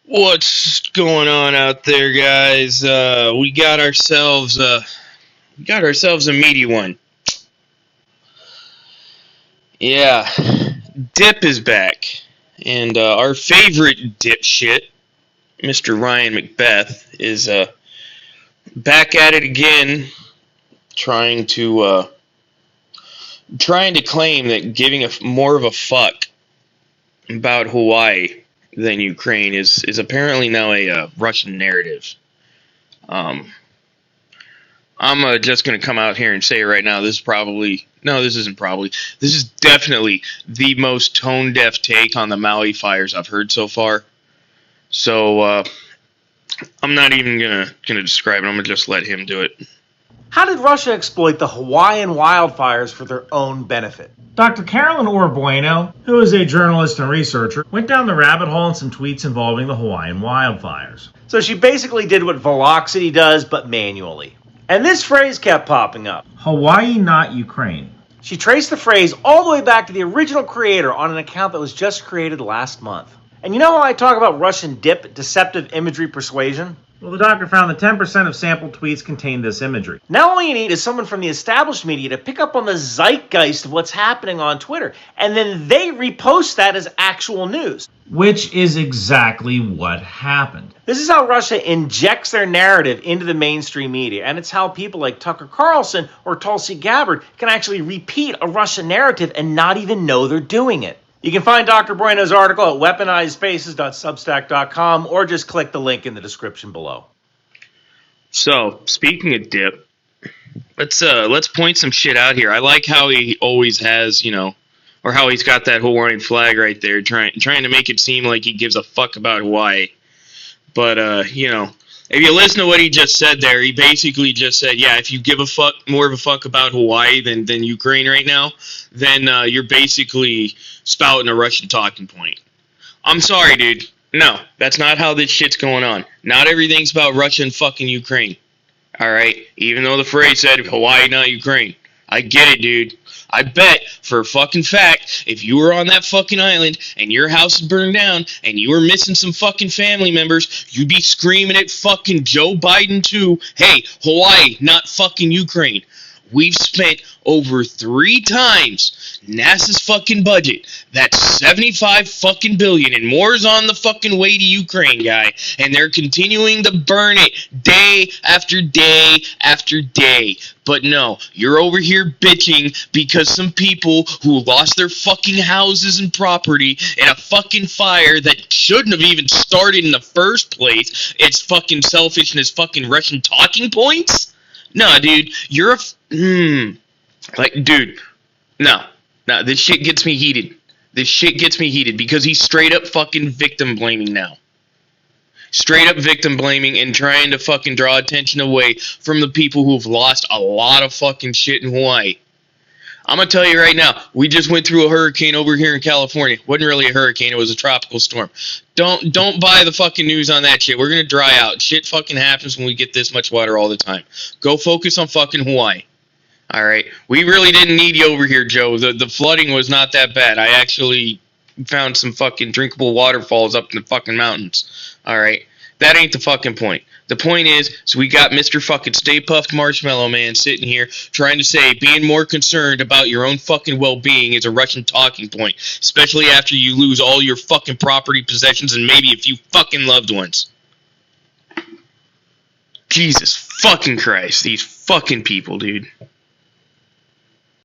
What's going on out there, guys? We got ourselves a meaty one. Yeah, Dip is back, and our favorite dipshit, Mr. Ryan Macbeth, is back at it again, trying to claim that giving more of a fuck about Hawaii than Ukraine is apparently now a Russian narrative. I'm just going to come out here and say right now, this is definitely the most tone-deaf take on the Maui fires I've heard so far. So, I'm not even going to describe it. I'm going to just let him do it. How did Russia exploit the Hawaiian wildfires for their own benefit? Dr. Carolyn Orbueno, who is a journalist and researcher, went down the rabbit hole in some tweets involving the Hawaiian wildfires. So she basically did what Velocity does, but manually. And this phrase kept popping up. Hawaii, not Ukraine. She traced the phrase all the way back to the original creator on an account that was just created last month. And you know how I talk about Russian dip, deceptive imagery persuasion? Well, the doctor found that 10% of sampled tweets contained this imagery. Now all you need is someone from the established media to pick up on the zeitgeist of what's happening on Twitter, and then they repost that as actual news. Which is exactly what happened. This is how Russia injects their narrative into the mainstream media, and it's how people like Tucker Carlson or Tulsi Gabbard can actually repeat a Russian narrative and not even know they're doing it. You can find Dr. Bueno's article at weaponizedfaces.substack.com or just click the link in the description below. So, speaking of dip, let's point some shit out here. I like how he always has, or how he's got that Hawaiian flag right there, trying to make it seem like he gives a fuck about Hawaii. But if you listen to what he just said there, he basically just said, yeah, if you give more of a fuck about Hawaii than Ukraine right now, then you're basically spouting a Russian talking point. I'm sorry, dude. No, that's not how this shit's going on. Not everything's about Russia and fucking Ukraine. Alright? Even though the phrase said Hawaii, not Ukraine. I get it, dude. I bet for a fucking fact, if you were on that fucking island and your house is burned down and you were missing some fucking family members, you'd be screaming at fucking Joe Biden too, hey, Hawaii, not fucking Ukraine. We've spent over 3 times NASA's fucking budget. That's 75 fucking billion, and more's on the fucking way to Ukraine, guy. And they're continuing to burn it day after day after day. But no, you're over here bitching because some people who lost their fucking houses and property in a fucking fire that shouldn't have even started in the first place. It's fucking selfish and it's fucking Russian talking points? No, dude, you're dude, no, this shit gets me heated. This shit gets me heated because he's straight up fucking victim blaming now. Straight up victim blaming and trying to fucking draw attention away from the people who've lost a lot of fucking shit in Hawaii. I'm gonna tell you right now, we just went through a hurricane over here in California. It wasn't really a hurricane, it was a tropical storm. Don't buy the fucking news on that shit. We're gonna dry out. Shit fucking happens when we get this much water all the time. Go focus on fucking Hawaii. Alright? We really didn't need you over here, Joe. The flooding was not that bad. I actually found some fucking drinkable waterfalls up in the fucking mountains. Alright? That ain't the fucking point. The point is, so we got Mr. fucking Stay Puft Marshmallow Man sitting here trying to say being more concerned about your own fucking well-being is a Russian talking point, especially after you lose all your fucking property possessions and maybe a few fucking loved ones. Jesus fucking Christ, these fucking people, dude.